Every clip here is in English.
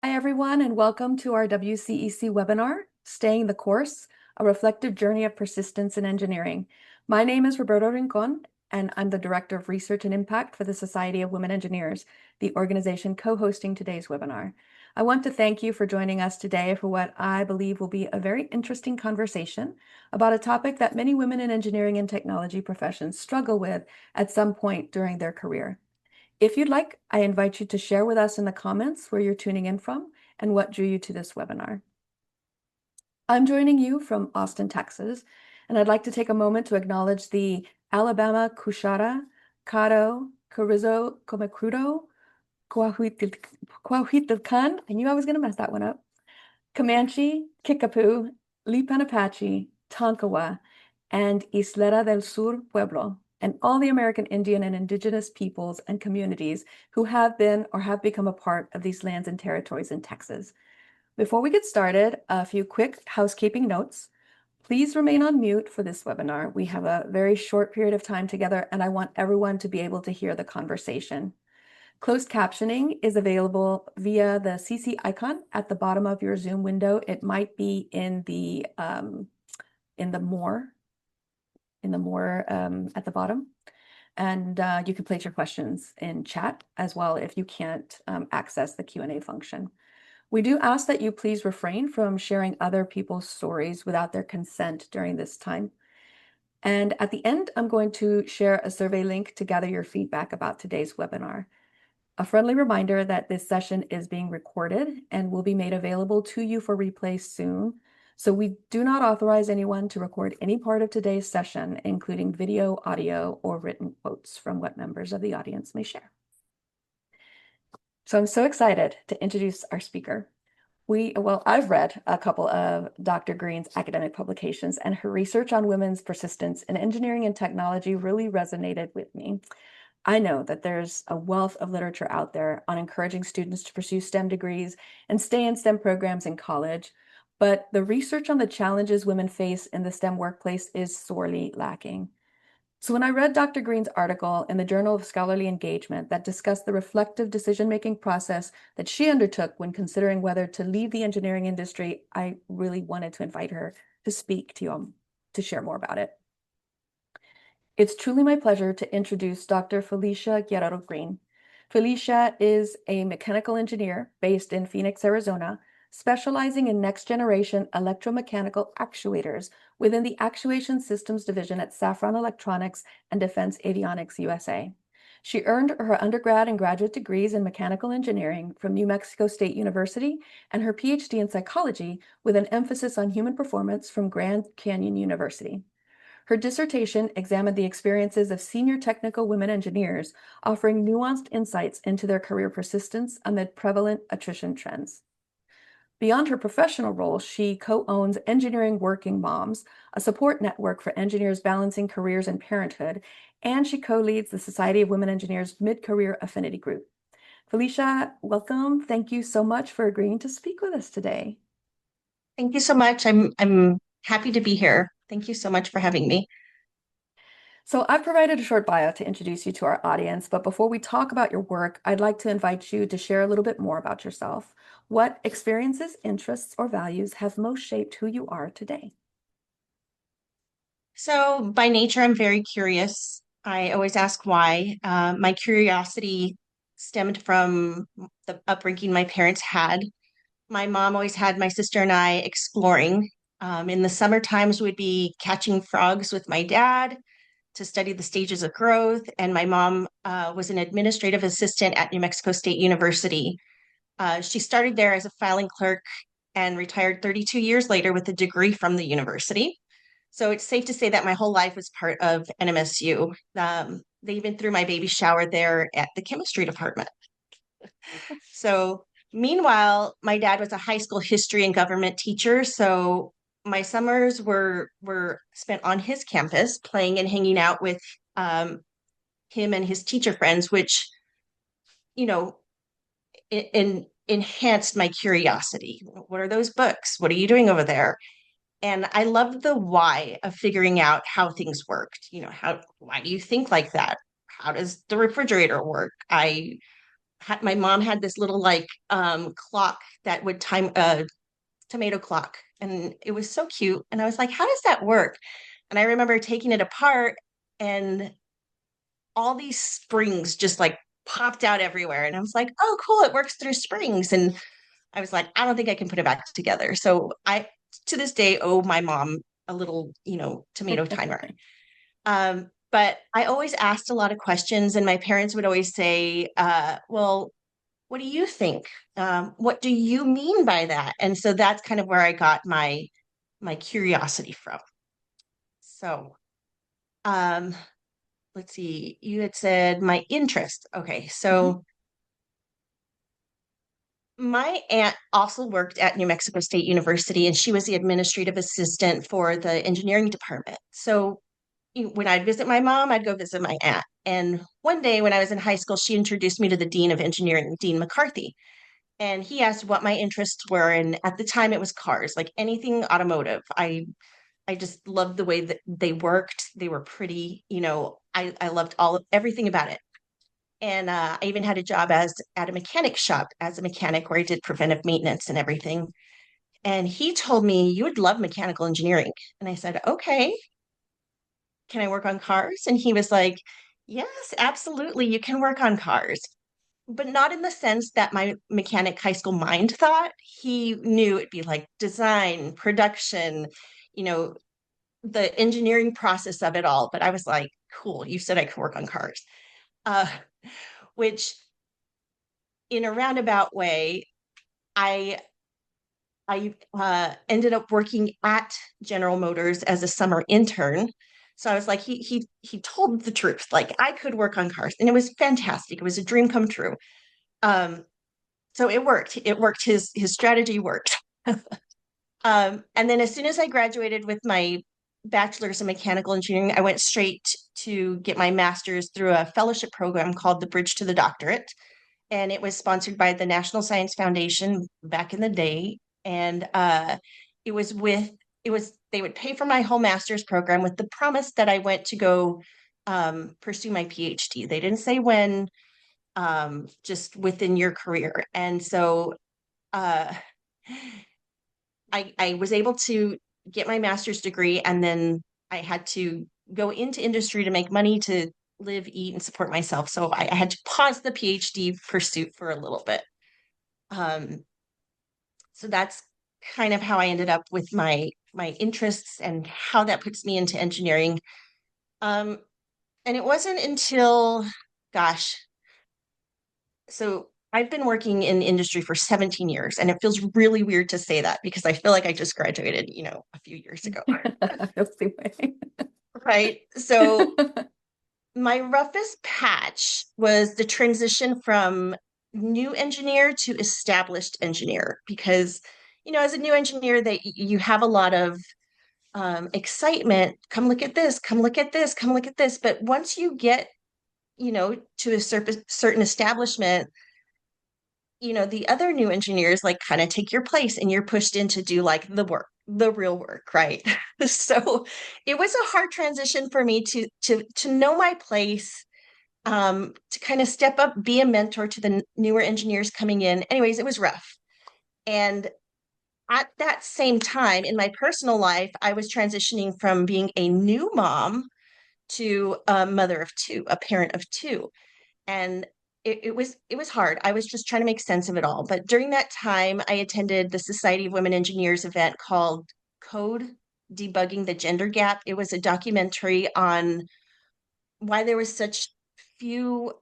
Hi, everyone, and welcome to our WCEC webinar, Staying the Course, a Reflective Journey of Persistence in Engineering. My name is Roberto Rincon, and I'm the Director of Research and Impact for the Society of Women Engineers, the organization co-hosting today's webinar. I want to thank you for joining us today for what I believe will be a very interesting conversation about a topic that many women in engineering and technology professions struggle with at some point during their career. If you'd like, I invite you to share with us in the comments where you're tuning in from and what drew you to this webinar. I'm joining you from Austin, Texas, and I'd like to take a moment to acknowledge the Alabama Cushara, Caddo, Carrizo, Comecrudo, Coahuiltecan, I knew I was going to mess that one up, Comanche, Kickapoo, Lipan Tonkawa, and Isleta del Sur Pueblo, and all the American Indian and Indigenous peoples and communities who have been or have become a part of these lands and territories in Texas. Before we get started, a few quick housekeeping notes. Please remain on mute for this webinar. We have a very short period of time together, and I want everyone to be able to hear the conversation. Closed captioning is available via the CC icon at the bottom of your Zoom window. It might be in the more at the bottom. And you can place your questions in chat as well if you can't access the Q&A function. We do ask that you please refrain from sharing other people's stories without their consent during this time. And at the end, I'm going to share a survey link to gather your feedback about today's webinar. A friendly reminder that this session is being recorded and will be made available to you for replay soon. So we do not authorize anyone to record any part of today's session, including video, audio, or written quotes from what members of the audience may share. So I'm so excited to introduce our speaker. I've read a couple of Dr. Green's academic publications, and her research on women's persistence in engineering and technology really resonated with me. I know that there's a wealth of literature out there on encouraging students to pursue STEM degrees and stay in STEM programs in college, but the research on the challenges women face in the STEM workplace is sorely lacking. So when I read Dr. Green's article in the Journal of Scholarly Engagement that discussed the reflective decision-making process that she undertook when considering whether to leave the engineering industry, I really wanted to invite her to speak to you to share more about it. It's truly my pleasure to introduce Dr. Felicia Guerrero Green. Felicia is a mechanical engineer based in Phoenix, Arizona, specializing in next-generation electromechanical actuators within the Actuation Systems Division at Safran Electronics and Defense Avionics USA. She earned her undergrad and graduate degrees in mechanical engineering from New Mexico State University and her PhD in psychology with an emphasis on human performance from Grand Canyon University. Her dissertation examined the experiences of senior technical women engineers, offering nuanced insights into their career persistence amid prevalent attrition trends. Beyond her professional role, she co-owns Engineering Working Moms, a support network for engineers balancing careers and parenthood, and she co-leads the Society of Women Engineers Mid-Career Affinity Group. Felicia, welcome. Thank you so much for agreeing to speak with us today. Thank you so much. I'm happy to be here. Thank you so much for having me. So I've provided a short bio to introduce you to our audience, but before we talk about your work, I'd like to invite you to share a little bit more about yourself. What experiences, interests, or values have most shaped who you are today? So by nature, I'm very curious. I always ask why. My curiosity stemmed from the upbringing my parents had. My mom always had my sister and I exploring. In the summer times, we'd be catching frogs with my dad to study the stages of growth. And my mom was an administrative assistant at New Mexico State University. She started there as a filing clerk and retired 32 years later with a degree from the university. So it's safe to say that my whole life was part of NMSU. They even threw my baby shower there at the chemistry department. So meanwhile, my dad was a high school history and government teacher. So my summers were spent on his campus playing and hanging out with him and his teacher friends, which, you know, enhanced my curiosity. What are those books? What are you doing over there? And I loved the why of figuring out how things worked. Why do you think like that? How does the refrigerator work? I my mom had this little like clock that would time a tomato clock, and it was so cute. And I was like, how does that work? And I remember taking it apart, and all these springs just like popped out everywhere. And I was like, oh, cool, it works through springs. And I was like, I don't think I can put it back together. So I, to this day, owe my mom a little, tomato timer. But I always asked a lot of questions, and my parents would always say, well, what do you think? What do you mean by that? And so that's kind of where I got my curiosity from. So, um, let's see, you had said my interest. Okay, Mhm. so my aunt also worked at New Mexico State University, and she was the administrative assistant for the engineering department. So when I'd visit my mom, I'd go visit my aunt. And one day when I was in high school, she introduced me to the dean of engineering, Dean McCarthy. And he asked what my interests were. And at the time, it was cars, like anything automotive. I just loved the way that they worked. They were pretty, I loved everything about it. And I even had a job as at a mechanic shop as a mechanic where I did preventive maintenance and everything. And he told me, you would love mechanical engineering. And I said, okay, can I work on cars? And he was like, yes, absolutely. You can work on cars, but not in the sense that my mechanic high school mind thought. He knew it'd be like design, production, you know, the engineering process of it all. But I was like, cool, you said I could work on cars. Uh, which in a roundabout way, I I ended up working at General Motors as a summer intern. So I was like, he told the truth. Like I could work on cars, and it was fantastic. It was a dream come true. Um, so it worked. It worked. His strategy worked. And then as soon as I graduated with my bachelor's in mechanical engineering, I went straight to get my master's through a fellowship program called the Bridge to the Doctorate, and it was sponsored by the National Science Foundation back in the day. And it was with it was they would pay for my whole master's program with the promise that I went to go pursue my PhD. They didn't say when, just within your career. And so uh, I was able to get my master's degree, and then I had to go into industry to make money to live, eat, and support myself. So I had to pause the PhD pursuit for a little bit. Um, so that's kind of how I ended up with my interests and how that puts me into engineering. Um, and it wasn't until, gosh, so I've been working in industry for 17 years, and it feels really weird to say that because I feel like I just graduated, a few years ago. I feel the same Right. So way. my roughest patch was the transition from new engineer to established engineer because, as a new engineer, that you have a lot of excitement. Come look at this. Come look at this. Come look at this. But once you get, to a certain establishment, the other new engineers like kind of take your place, and you're pushed in to do like the work, the real work, right? So it was a hard transition for me to know my place, to kind of step up, be a mentor to the newer engineers coming in. Anyways, it was rough. And at that same time in my personal life, I was transitioning from being a new mom to a mother of two, a parent of two. And it was hard. I was just trying to make sense of it all. But during that time, I attended the Society of Women Engineers event called Code Debugging the Gender Gap. It was a documentary on why there was such few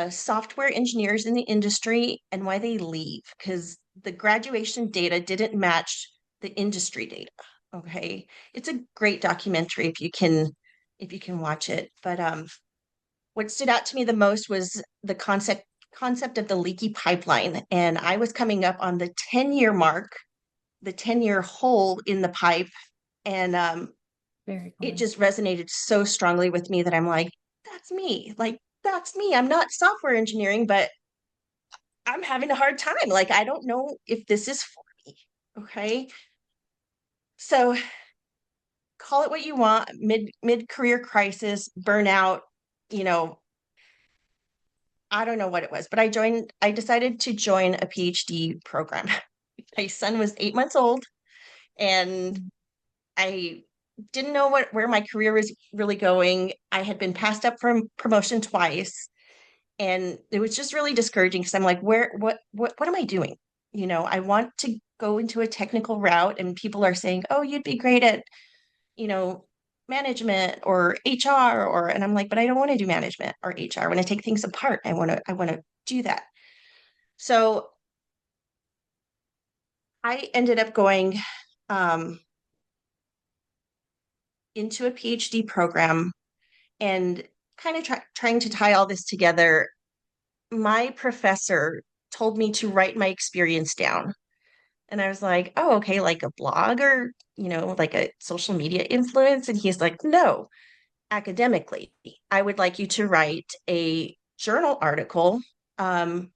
software engineers in the industry and why they leave, because the graduation data didn't match the industry data. Okay, it's a great documentary if you can watch it. But what stood out to me the most was the concept of the leaky pipeline. And I was coming up on the 10-year mark, the 10-year hole in the pipe. And Very it common. just resonated so strongly with me that I'm like, that's me. Like, that's me. I'm not software engineering, but I'm having a hard time. Like, I don't know if this is for me. Okay. So call it what you want, mid career crisis, burnout, you know, I don't know what it was, but I decided to join a PhD program. My son was 8 months old, and Mm. I didn't know where my career was really going. I had been passed up for promotion twice, and it was just really discouraging because I'm like, what am I doing? I want to go into a technical route, and people are saying, "Oh, you'd be great at, you know, management or HR," and I'm like, "But I don't want to do management or HR. I want to take things apart. I want to do that." So I ended up going um, into a PhD program and kind of trying to tie all this together. My professor told me to write my experience down. And I was like, oh, okay, like a blog or, like a social media influence. And he's like, no, academically, I would like you to write a journal article um,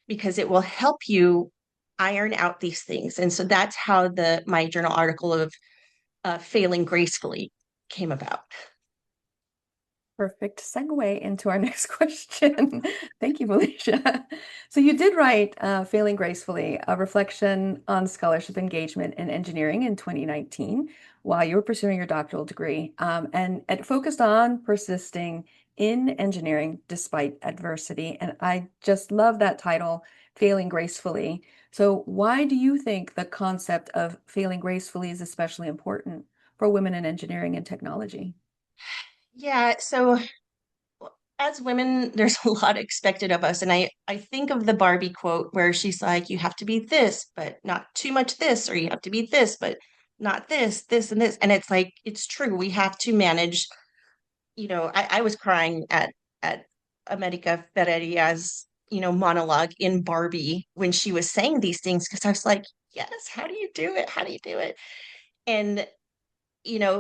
because it will help you iron out these things. And so that's how the my journal article of failing gracefully came about. Perfect segue into our next question. Thank you, Felicia. So you did write Failing Gracefully, a reflection on scholarship engagement in engineering in 2019 while you were pursuing your doctoral degree. And it focused on persisting in engineering despite adversity. And I just love that title, Failing Gracefully. So why do you think the concept of failing gracefully is especially important for women in engineering and technology? Yeah, so as women, there's a lot expected of us. And I think of the Barbie quote where she's like, you have to be this, but not too much this, or you have to be this, but not this, and this. And it's like, it's true. We have to manage, I was crying at America Ferreria's, monologue in Barbie when she was saying these things, because I was like, yes, how do you do it? How do you do it? And,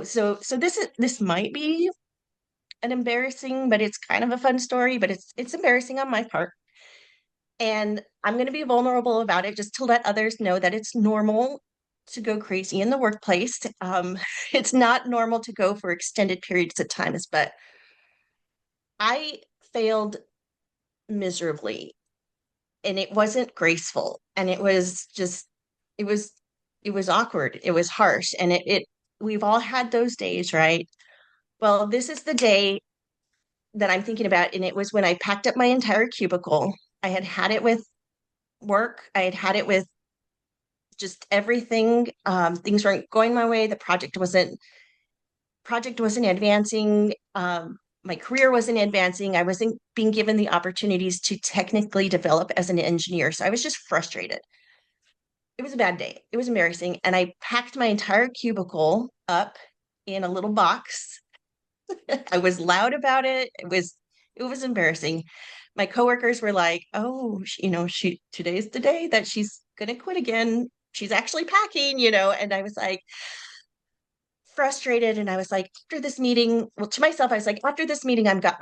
so this might be an embarrassing, but it's kind of a fun story, but it's embarrassing on my part. And I'm going to be vulnerable about it just to let others know that it's normal to go crazy in the workplace. It's not normal to go for extended periods of times, but I failed miserably and it wasn't graceful. And it was, it was awkward. It was harsh. And we've all had those days, right? Well, this is the day that I'm thinking about. And it was when I packed up my entire cubicle. I had had it with work. I had had it with just everything. Things weren't going my way. The project wasn't advancing. My career wasn't advancing. I wasn't being given the opportunities to technically develop as an engineer. So I was just frustrated. It was a bad day. It was embarrassing. And I packed my entire cubicle up in a little box. I was loud about it. It was embarrassing. My coworkers were like, "Oh, she today's the day that she's gonna quit again. She's actually packing," and I was like frustrated and I was like, after this meeting, well, to myself, I was like, after this meeting, I'm done.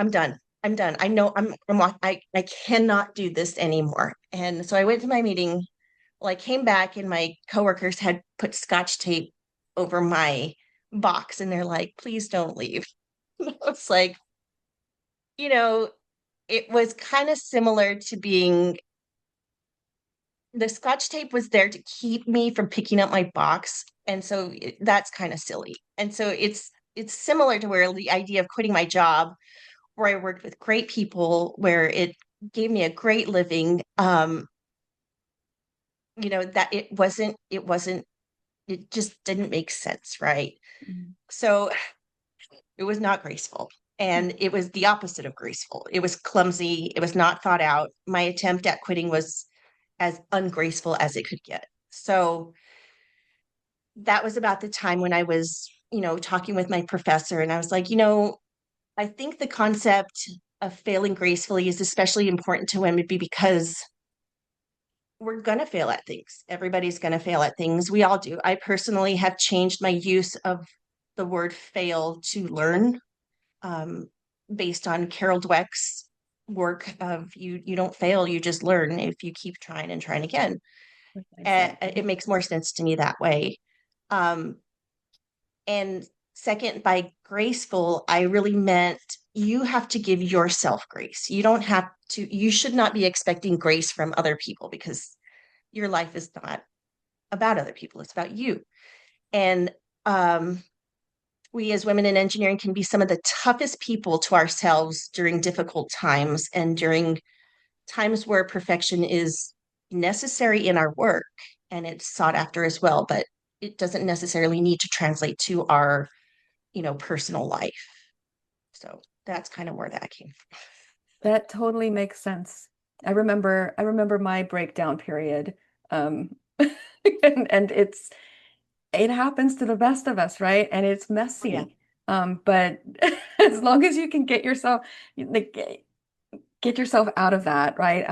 I'm done. I know I cannot do this anymore. And so I went to my meeting. Well, I came back and my coworkers had put scotch tape over my box and they're like, please don't leave. It's like, you know, it was kind of similar to being the scotch tape was there to keep me from picking up my box. And so that's kind of silly. And so it's similar to where the idea of quitting my job, where I worked with great people, where it gave me a great living. That it just didn't make sense, right? Mm. So it was not graceful. And it was the opposite of graceful. It was clumsy. It was not thought out. My attempt at quitting was as ungraceful as it could get. So that was about the time when I was, talking with my professor, and I was like, I think the concept of failing gracefully is especially important to women because we're going to fail at things. Everybody's going to fail at things. We all do. I personally have changed my use of the word fail to learn, um, based on Carol Dweck's work of you don't fail, you just learn if you keep trying and trying again. Precisely. It makes more sense to me that way. Um, and second, by graceful, I really meant you have to give yourself grace. You don't have to, you should not be expecting grace from other people because your life is not about other people, it's about you. And um, we as women in engineering can be some of the toughest people to ourselves during difficult times and during times where perfection is necessary in our work and it's sought after as well, but it doesn't necessarily need to translate to our, personal life. So that's kind of where that came from. That totally makes sense. I remember my breakdown period. Um, and it happens to the best of us, right? And it's Oh, yeah. messy. But as long as you can like, get yourself out of that, right?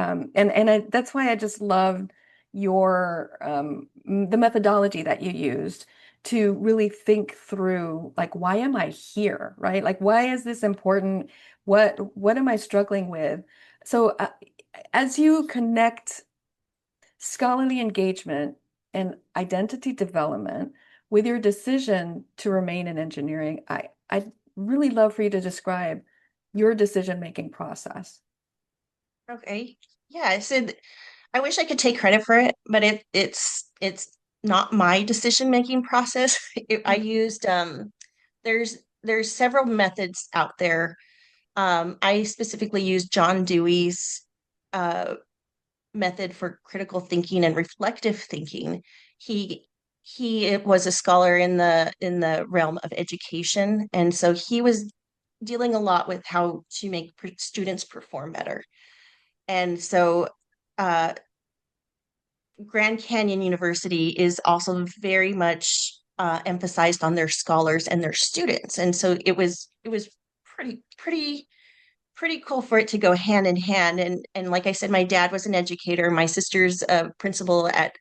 That's why I just love the methodology that you used to really think through, like, why am I here, right? Like, why is this important? What am I struggling with? So, as you connect scholarly engagement and identity development with your decision to remain in engineering, I'd really love for you to describe your decision-making process. Okay. Yeah. So I wish I could take credit for it, but it's not my decision making process. I used there's several methods out there. I specifically used John Dewey's uh, method for critical thinking and reflective thinking. He he was a scholar in the realm of education, and so he was dealing a lot with how to make students perform better. And so uh, Grand Canyon University is also very much emphasized on their scholars and their students, and so it was pretty cool for it to go hand in hand. And like I said, my dad was an educator. My sister's a principal at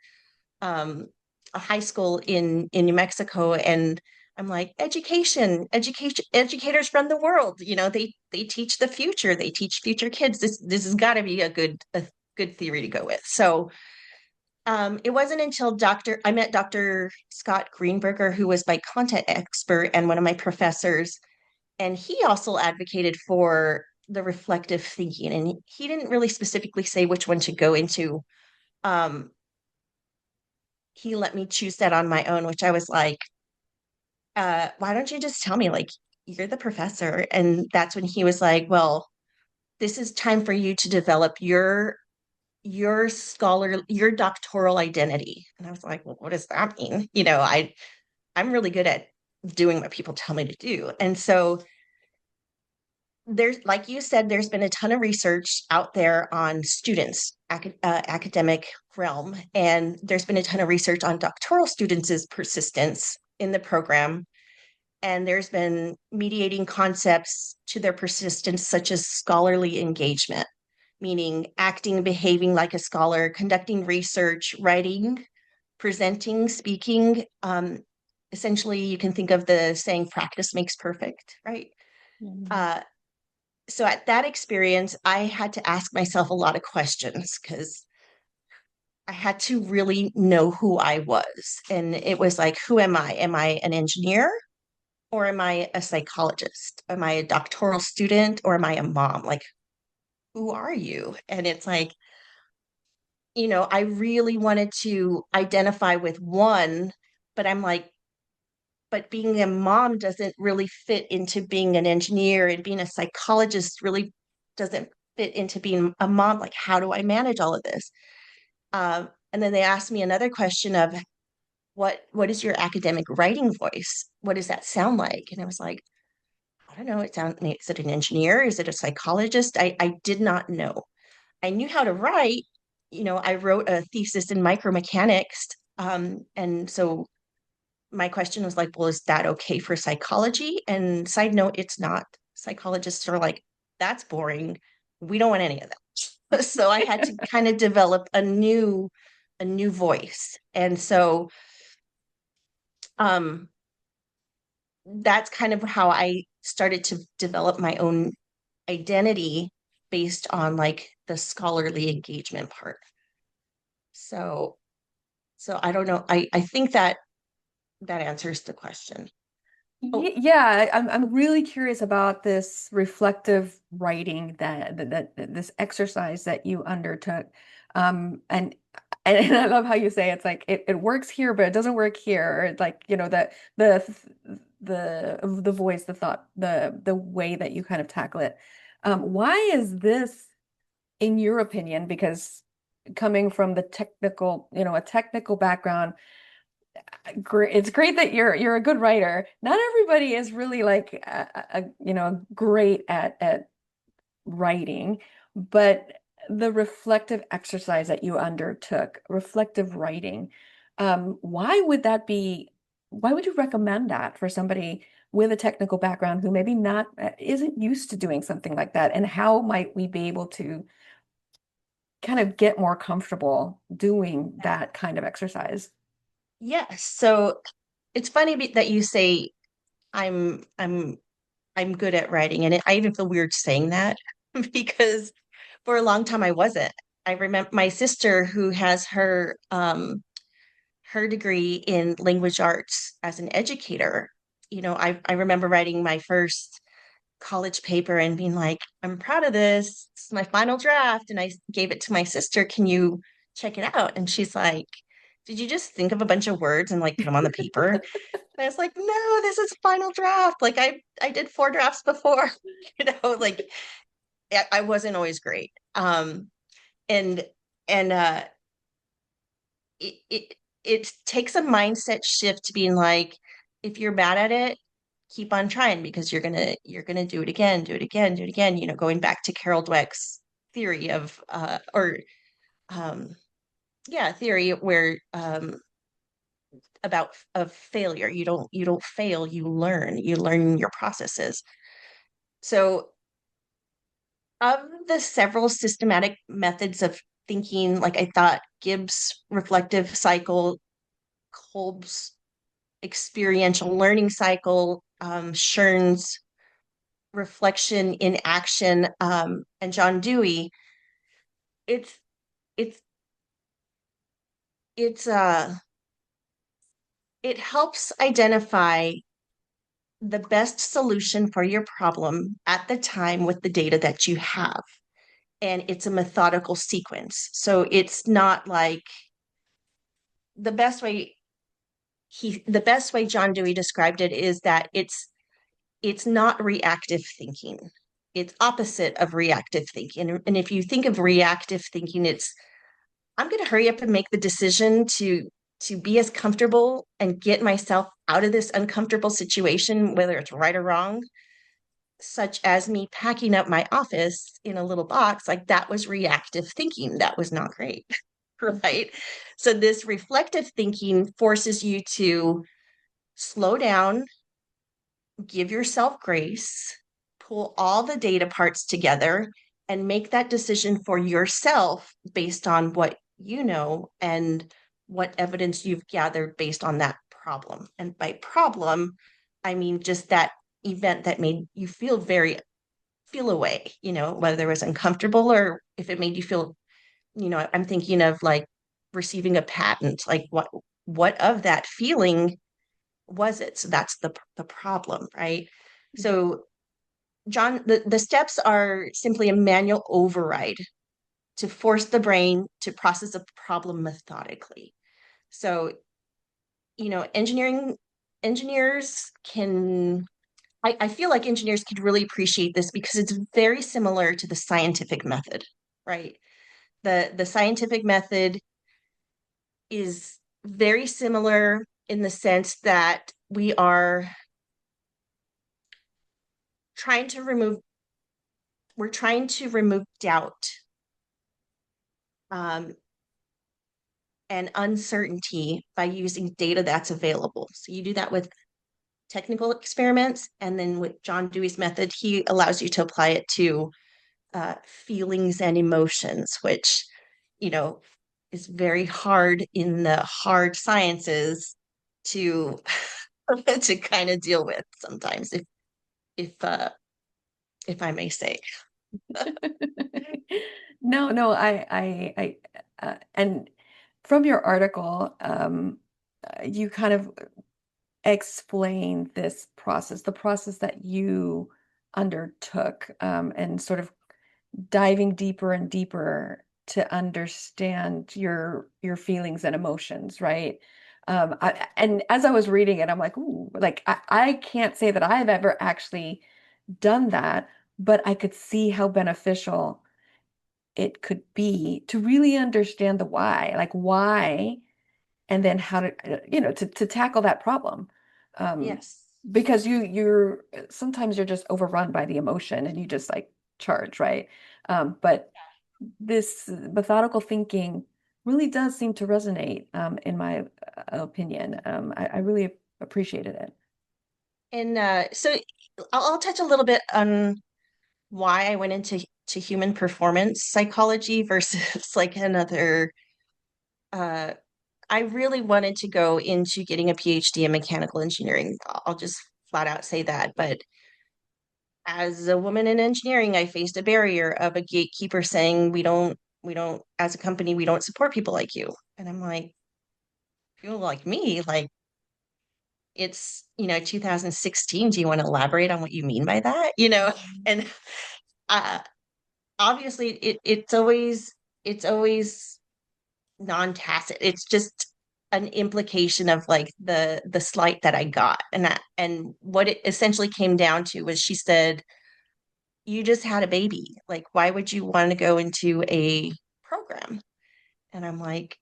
um, a high school in New Mexico, and I'm like, education, educators run the world. They teach the future. They teach future kids. This has got to be a good theory to go with. So it wasn't until I met Dr. Scott Greenberger, who was my content expert and one of my professors, and he also advocated for the reflective thinking. And he didn't really specifically say which one to go into. Um, he let me choose that on my own, which I was like, why don't you just tell me, like, you're the professor? And that's when he was like, well, this is time for you to develop your doctoral identity. And I was like, well, what does that mean? I'm really good at doing what people tell me to do. And so there's, like you said, there's been a ton of research out there on students, academic realm, and there's been a ton of research on doctoral students' persistence in the program. And there's been mediating concepts to their persistence, such as scholarly engagement, meaning acting, behaving like a scholar, conducting research, writing, presenting, speaking. Essentially, you can think of the saying, practice makes perfect, right? Mhm. Uh, so at that experience, I had to ask myself a lot of questions because I had to really know who I was. And it was like, who am I? Am I an engineer or am I a psychologist? Am I a doctoral student or am I a mom? Like, who are you? And it's like, I really wanted to identify with one, but I'm like, but being a mom doesn't really fit into being an engineer, and being a psychologist really doesn't fit into being a mom. Like, how do I manage all of this? And then they asked me another question of what is your academic writing voice? What does that sound like? And I was like, I don't know. Is it an engineer? Is it a psychologist? I did not know. I knew how to write. I wrote a thesis in micromechanics. And so my question was like, well, is that okay for psychology? And side note, it's not. Psychologists are like, that's boring. We don't want any of that. So I had to kind of develop a new voice. And so um that's kind of how I started to develop my own identity based on like the scholarly engagement part. So I don't know. I think that answers the question. Oh, Yeah, I'm really curious about this reflective writing that this exercise that you undertook. And and I love how you say it's like it works here, but it doesn't work here. Or it's like, the voice, the thought, the way that you kind of tackle it. Why is this, in your opinion, because coming from the technical, a technical background, great. It's great that you're a good writer. Not everybody is really like great at writing, but the reflective exercise that you undertook, reflective writing, why would that be? Why would you recommend that for somebody with a technical background who maybe not isn't used to doing something like that? And how might we be able to kind of get more comfortable doing that kind of exercise? yes. So it's funny that you say I'm I'm I'm good at writing, and I even feel weird saying that because for a long time I wasn't. I remember my sister who has her degree in language arts as an educator. I remember writing my first college paper and being like, I'm proud of this. This is my final draft. And I gave it to my sister. Can you check it out? And she's like, did you just think of a bunch of words and like put them on the paper? And I was like, no, this is final draft. Like I did four drafts before, like I wasn't always great. And and it it takes a mindset shift to being like, if you're bad at it, keep on trying because you're gonna do it again, do it again, do it again. Going back to Carol Dweck's theory of or um yeah, theory where about of failure. You don't fail, you learn your processes. So of the several systematic methods of thinking, like I thought Gibbs reflective cycle, Kolb's experiential learning cycle, Shern's reflection in action, and John Dewey, it's it's it's it helps identify the best solution for your problem at the time with the data that you have. And it's a methodical sequence. So it's not like the best way the best way John Dewey described it is that it's not reactive thinking. It's opposite of reactive thinking. And if you think of reactive thinking, it's I'm going to hurry up and make the decision to be as comfortable and get myself out of this uncomfortable situation, whether it's right or wrong, such as me packing up my office in a little box. Like that was reactive thinking. That was not great. Right. So this reflective thinking forces you to slow down, give yourself grace, pull all the data parts together, and make that decision for yourself based on what you know and what evidence you've gathered based on that problem. And by problem, I mean just that event that made you feel away, whether it was uncomfortable or if it made you feel, I'm thinking of like receiving a patent, like what of that feeling was it? So that's the problem, right? So John, the steps are simply a manual override to force the brain to process a problem methodically. So, engineers can, I feel like engineers could really appreciate this because it's very similar to the scientific method, right? The scientific method is very similar in the sense that we are trying to remove we're trying to remove doubt, um, and uncertainty by using data that's available. So you do that with technical experiments, and then with John Dewey's method, he allows you to apply it to feelings and emotions, which you know is very hard in the hard sciences to to kind of deal with sometimes, if uh, if I may say. No, and from your article, you kind of explain this process, the process that you undertook, and sort of diving deeper and deeper to understand your feelings and emotions, right? And as I was reading it, I'm like, ooh, like I can't say that I've ever actually done that, but I could see how beneficial it could be to really understand the why, like why, and then how to, to tackle that problem. Um, Yes. because you're sometimes you're just overrun by the emotion and you just like charge, right? But this methodical thinking really does seem to resonate, in my opinion. I really appreciated it. And so I'll touch a little bit on why I went into human performance psychology versus like another uh I really wanted to go into getting a PhD in mechanical engineering. I'll just flat out say that. But as a woman in engineering, I faced a barrier of a gatekeeper saying, as a company, we don't support people like you. And I'm like, people like me, like it's, 2016. Do you want to elaborate on what you mean by that? Mhm. And uh, obviously it's always non-tacit. It's just an implication of like the slight that I got. And what it essentially came down to was she said, you just had a baby. Like, why would you want to go into a program? And I'm like,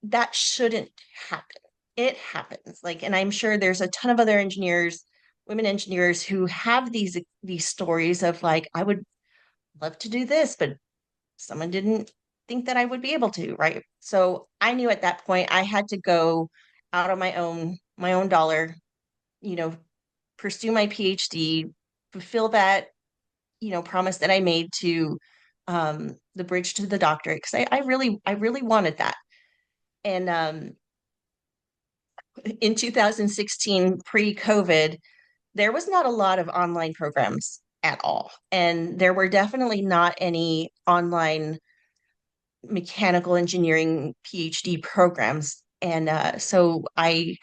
that shouldn't happen. It happens. Like, and I'm sure there's a ton of other engineers, women engineers who have these stories of like, I would love to do this, but someone didn't think that I would be able to, right? So I knew at that point I had to go out on my own dollar, you know, pursue my PhD, fulfill that, promise that I made to the bridge to the doctorate because I really wanted that. And in 2016, pre-COVID, there was not a lot of online programs at all. And there were definitely not any online mechanical engineering PhD programs. And so I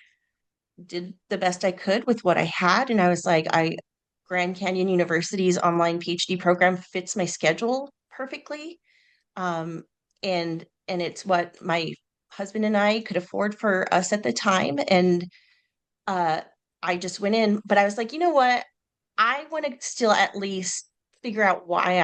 did the best I could with what I had. And I was like, Grand Canyon University's online PhD program fits my schedule perfectly. And it's what my husband and I could afford for us at the time. And uh, I just went in, but I was like, you know what? I want to still at least figure out why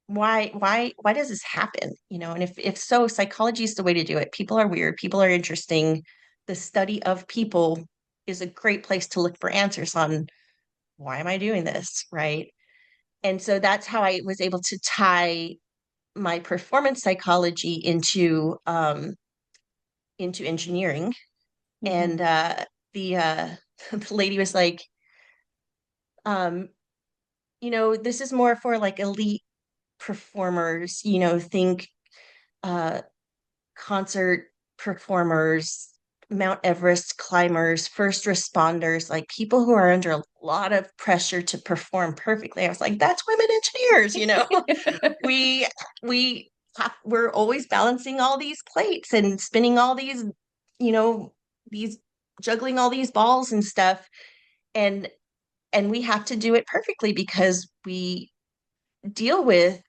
does this happen? And if so, psychology is the way to do it. People are weird, people are interesting. The study of people is a great place to look for answers on why am I doing this, right? And so that's how I was able to tie my performance psychology into engineering. Mhm. And the the lady was like, um, this is more for like elite performers, think uh concert performers, Mount Everest climbers, first responders, like people who are under a lot of pressure to perform perfectly. I was like, that's women engineers. We we're always balancing all these plates and spinning all you know, these juggling all these balls and stuff. And we have to do it perfectly because we deal with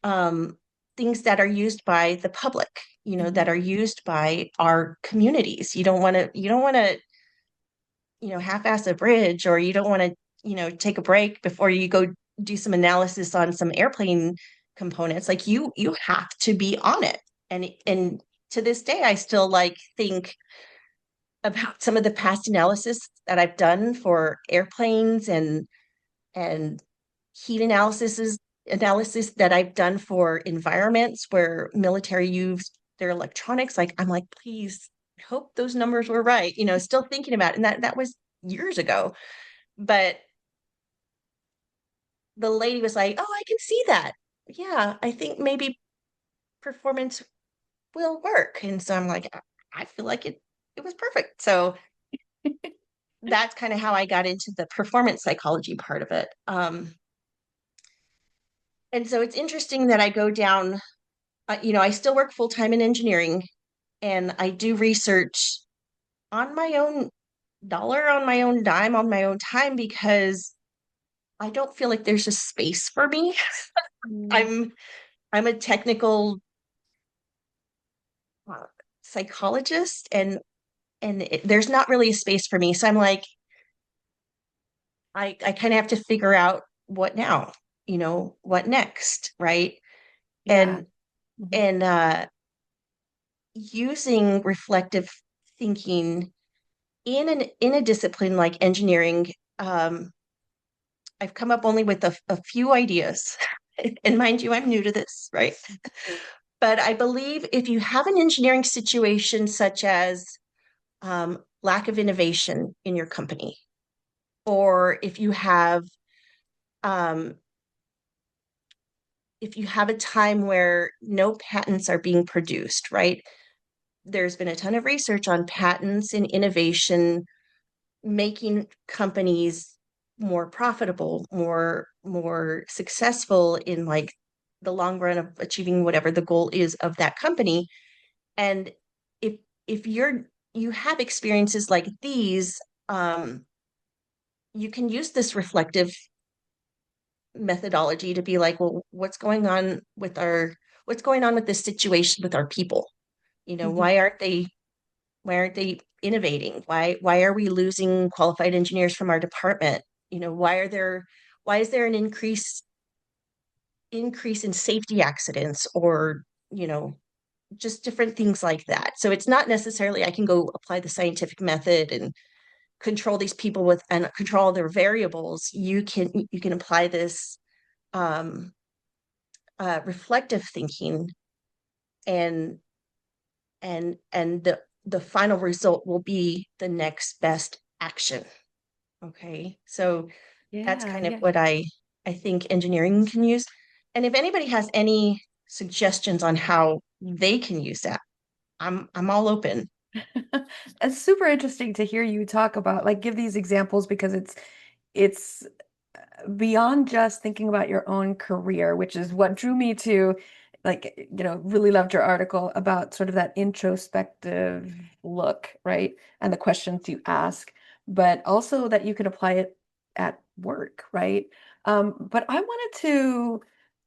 um, things that are used by the public, that Mhm. are used by our communities. You don't want to, half-ass a bridge, or you don't want to, take a break before you go do some analysis on some airplane components. Like you have to be on it. And to this day, I still like think about some of the past analysis that I've done for airplanes and heat analysis that I've done for environments where military use their electronics. Like I'm like, please, I hope those numbers were right. Still thinking about it. And that was years ago. But the lady was like, oh, I can see that. Yeah, I think maybe performance will work. And so I'm like, I feel like it was perfect. So that's kind of how I got into the performance psychology part of it. And so it's interesting that I go down, I still work full time in engineering and I do research on my own dollar, on my own dime, on my own time, because I don't feel like there's a space for me. Mm. I'm I'm a technical uh, psychologist, and there's not really a space for me. So I'm like, I kind of have to figure out what now, what next, right? Yeah. And Mhm. and using reflective thinking in a discipline like engineering, um, I've come up only with a few ideas. And mind you, I'm new to this, right? But I believe if you have an engineering situation such as lack of innovation in your company, or um, if you have a time where no patents are being produced, right? There's been a ton of research on patents and innovation making companies more profitable, more successful in like the long run of achieving whatever the goal is of that company. And if if you have experiences like these, um, you can use this reflective methodology to be like, well, what's going on with this situation with our people? Mhm. Why aren't they innovating? Why are we losing qualified engineers from our department? Why is there an increase in safety accidents, or you know just different things like that. So it's not necessarily I can go apply the scientific method and control these people with and control their variables. You can apply this um, reflective thinking, and the final result will be the next best action. Okay, so that's Yeah, kind of yeah. what I think engineering can use. And if anybody has any suggestions on how they can use that, I'm all open. It's super interesting to hear you talk about, like, give these examples because it's beyond just thinking about your own career, which is what drew me to, like, really loved your article about sort of that introspective look, right? And the questions you ask, but also that you can apply it at work, right? But I wanted to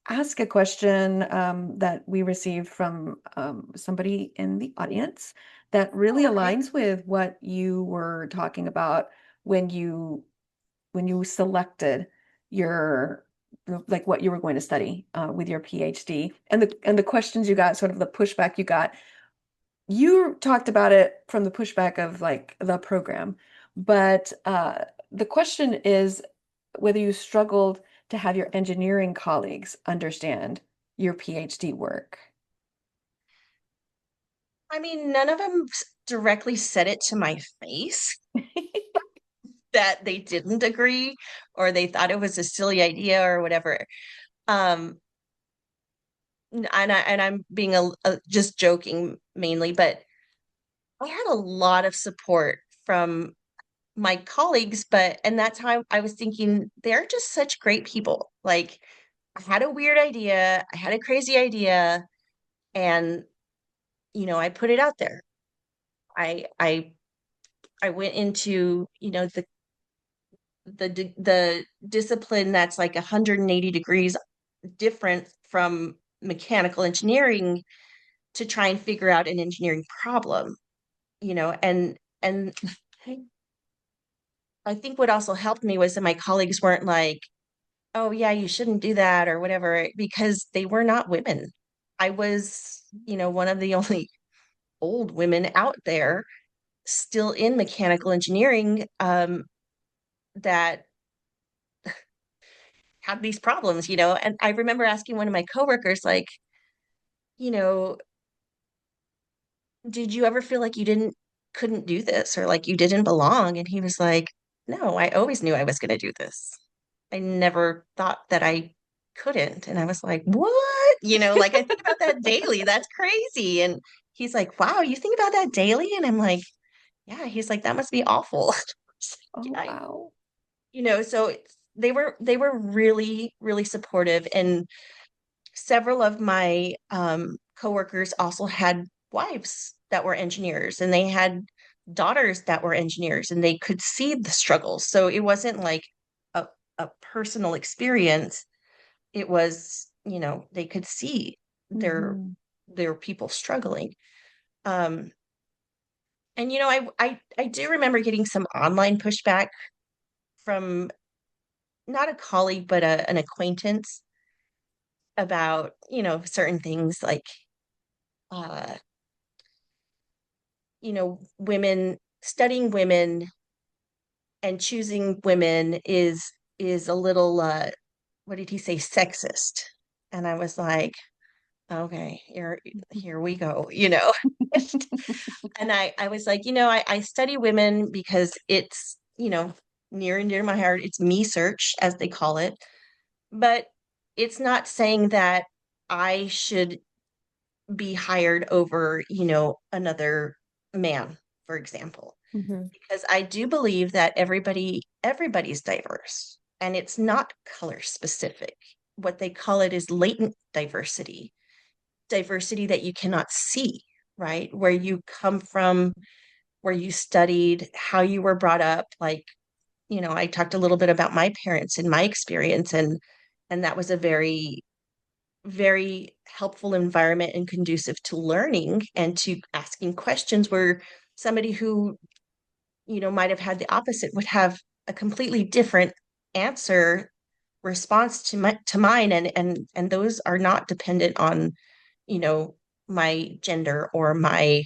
ask a question that we received from somebody in the audience that really Oh, okay. aligns with what you were talking about when you selected your like what you were going to study with your PhD and the questions you got, sort of the pushback you got. You talked about it from the pushback of like the program, but the question is whether you struggled to have your engineering colleagues understand your PhD work. I mean, none of them directly said it to my face that they didn't agree or they thought it was a silly idea or whatever. Um, and I'm being just joking mainly, but I had a lot of support from my colleagues, and that's how I was thinking they're just such great people. Like I had a weird idea, I had a crazy idea, and I put it out there. I went into, the discipline that's like 180 degrees different from mechanical engineering to try and figure out an engineering problem, and I think what also helped me was that my colleagues weren't like, oh yeah, you shouldn't do that or whatever, because they were not women. I was, one of the only old women out there still in mechanical engineering, that had these problems, and I remember asking one of my coworkers, like, you know did you ever feel like you couldn't do this, or like you didn't belong? And he was like, no, I always knew I was going to do this. I never thought that I couldn't. And I was like, what? Like I think about that daily. That's crazy. And he's like, wow, you think about that daily? And I'm like, yeah. He's like, that must be awful. Oh, Yeah. wow. So they were really, really supportive. And several of my coworkers also had wives that were engineers, and they had daughters that were engineers and they could see the struggles. So it wasn't like a, a personal experience. It was, they could see their Mhm. their people struggling. Um, and I do remember getting some online pushback from not a colleague, but an acquaintance about, certain things like uh, women studying women and choosing women is a little what did he say, sexist. And I was like, okay, here we go, and I was like, I study women because it's, near and dear to my heart. It's me search, as they call it. But it's not saying that I should be hired over, another man, for example, Mhm. because I do believe that everybody's diverse and it's not color specific. What they call it is latent diversity, diversity that you cannot see, right? Where you come from, where you studied, how you were brought up. Like, I talked a little bit about my parents and my experience, and that was a very, very helpful environment and conducive to learning and to asking questions, where somebody who, might have had the opposite would have a completely different answer, response to mine, and those are not dependent on, you know my gender or my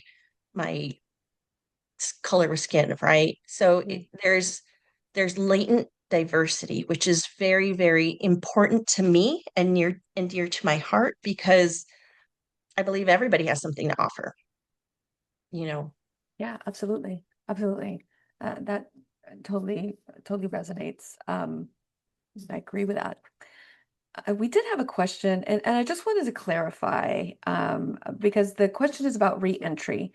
color of skin, right? So Mhm. there's latent diversity, which is very, very important to me and near and dear to my heart, because I believe everybody has something to offer, you know. Yeah, absolutely. Absolutely. That totally resonates. I agree with that. We did have a question, and I just wanted to clarify, because the question is about re-entry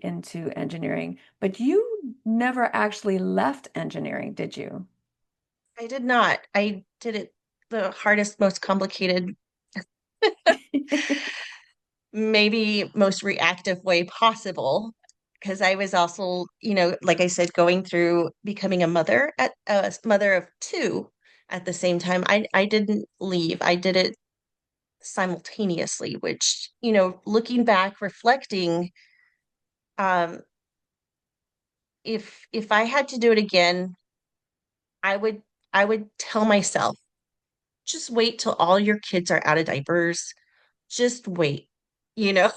into engineering, but you never actually left engineering, did you? I did not. I did it the hardest, most complicated, maybe most reactive way possible, because I was also, like I said, going through becoming a mother of two at the same time. I didn't leave. I did it simultaneously, which, looking back, reflecting, um, if I had to do it again, I would I would tell myself, just wait till all your kids are out of diapers. Just wait, you know,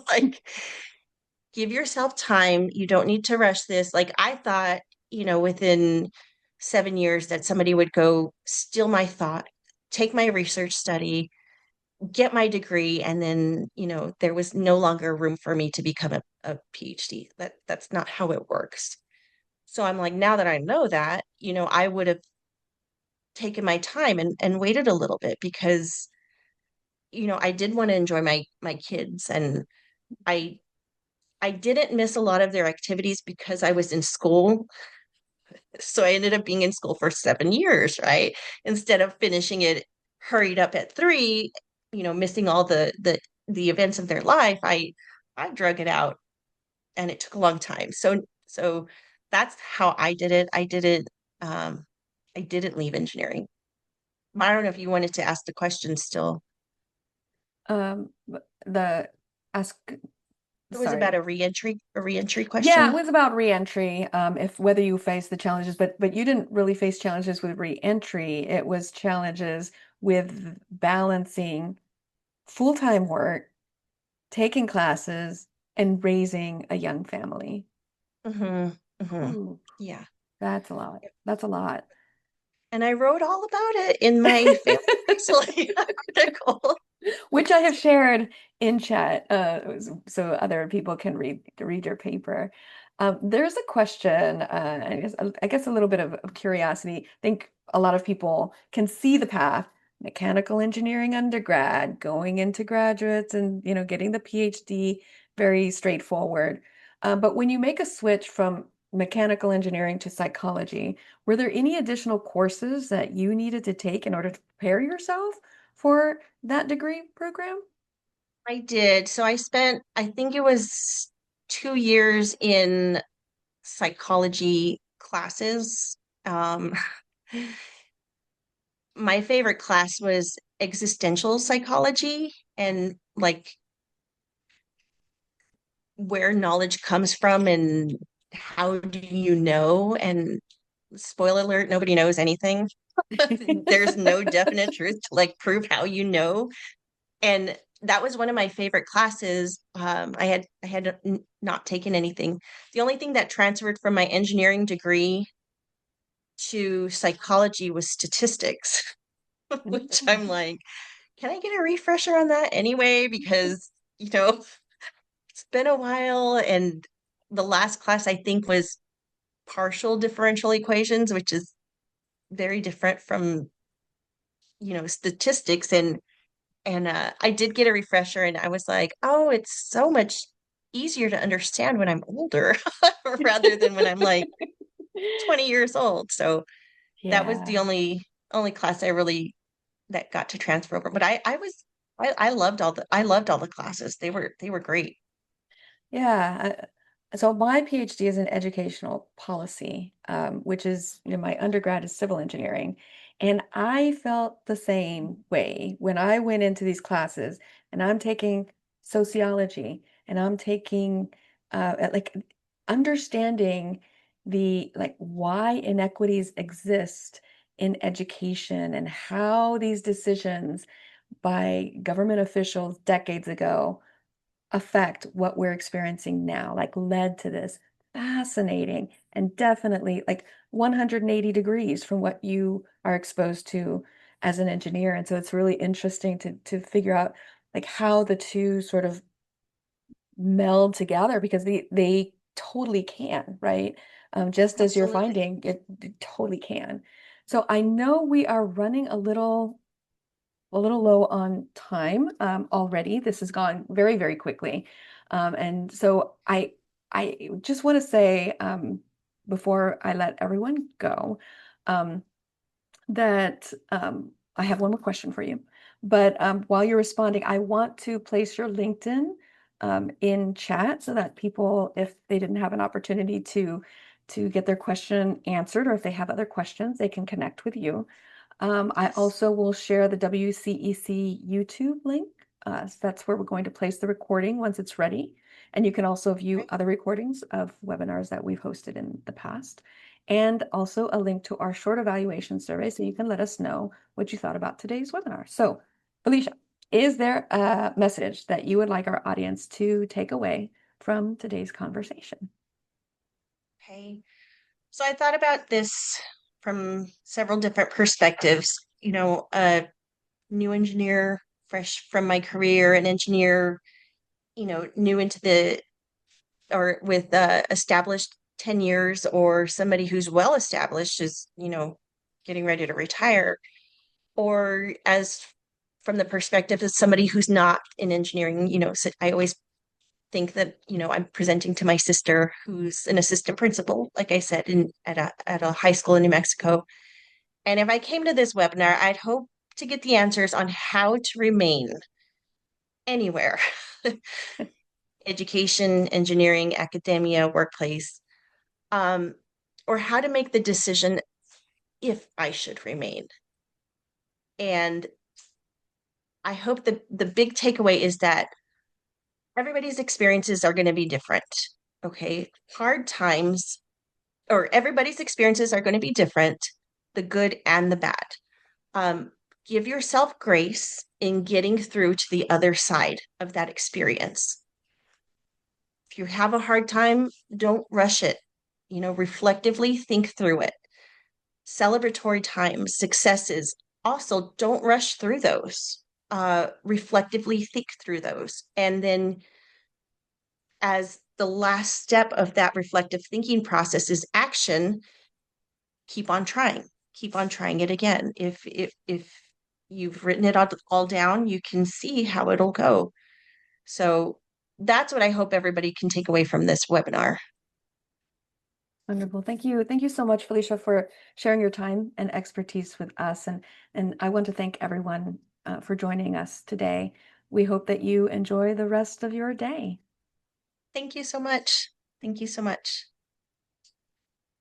like, give yourself time. You don't need to rush this. Like, I thought, within 7 years that somebody would go steal my thought, take my research study, get my degree, and then, there was no longer room for me to become a PhD. That's not how it works. So I'm like, now that I know that, I would have taken my time and waited a little bit, because, I did want to enjoy my kids, and I I didn't miss a lot of their activities because I was in school. So I ended up being in school for 7 years, right? Instead of finishing it hurried up at 3, missing all the events of their life. I drug it out, and it took a long time. So that's how I did it. Um, I didn't leave engineering. I don't know if you wanted to ask the question still. The ask, It was about sorry. a reentry Yeah, it question. was about reentry, if whether you face the challenges, but you didn't really face challenges with reentry. It was challenges with balancing full-time work, taking classes, and raising a young family. Hmm. Hmm. Ooh, Yeah. that's a lot. That's a lot. And I wrote all about it in my family isolated article. Which I have shared in chat, so other people can read your paper. There's a question, I guess a little bit of curiosity. I think a lot of people can see the path, mechanical engineering undergrad, going into graduates, and getting the PhD, very straightforward. But when you make a switch from mechanical engineering to psychology, were there any additional courses that you needed to take in order to prepare yourself for that degree program? I did. So I spent, I think it was 2 years in psychology classes. Um, my favorite class was existential psychology and like where knowledge comes from and how do you know? And spoiler alert, nobody knows anything. There's no definite truth to like prove how you know. And that was one of my favorite classes. I had not taken anything. The only thing that transferred from my engineering degree to psychology was statistics, which I'm like, can I get a refresher on that anyway? Because, it's been a while. And the last class I think was partial differential equations, which is very different from, statistics. And I did get a refresher and I was like, oh, it's so much easier to understand when I'm older rather than when I'm like 20 years old. So that was the Yeah. only class I really that got to transfer over. But I loved all the classes. They were great. Yeah. So my PhD is in educational policy, which is, my undergrad is civil engineering. And I felt the same way when I went into these classes and I'm taking sociology and I'm taking like understanding the like why inequities exist in education and how these decisions by government officials decades ago affect what we're experiencing now, like led to this fascinating and definitely like 180 degrees from what you are exposed to as an engineer. And so it's really interesting to figure out like how the two sort of meld together because they totally can, right? Just as you're Absolutely. finding, it totally can. So I know we are running a little low on time already. This has gone very, very quickly. And so I just want to say before I let everyone go um, that I have one more question for you. But while you're responding, I want to place your LinkedIn in chat so that people, if they didn't have an opportunity to get their question answered, or if they have other questions, they can connect with you. I Yes. also will share the WCEC YouTube link. So that's where we're going to place the recording once it's ready. And you can also view Right. other recordings of webinars that we've hosted in the past. And also a link to our short evaluation survey so you can let us know what you thought about today's webinar. So, Felicia, is there a message that you would like our audience to take away from today's conversation? Okay. So I thought about this from several different perspectives. A new engineer, fresh from my career, an engineer, new into the or with established 10 years, or somebody who's well established is, getting ready to retire, or as from the perspective of somebody who's not in engineering, so I always think that, I'm presenting to my sister who's an assistant principal, like I said, at a high school in New Mexico. And if I came to this webinar, I'd hope to get the answers on how to remain anywhere. Education, engineering, academia, workplace, um, or how to make the decision if I should remain. And I hope the big takeaway is that everybody's experiences are going to be different. Okay. Hard times, or everybody's experiences are going to be different, the good and the bad. Um, give yourself grace in getting through to the other side of that experience. If you have a hard time, don't rush it. Reflectively think through it. Celebratory times, successes, also don't rush through those. Reflectively think through those. And then, as the last step of that reflective thinking process is action, keep on trying. Keep on trying it again. If you've written it all down, you can see how it'll go. So that's what I hope everybody can take away from this webinar. Wonderful. Thank you. Thank you so much, Felicia, for sharing your time and expertise with us. And I want to thank everyone for joining us today. We hope that you enjoy the rest of your day. Thank you so much. Thank you so much.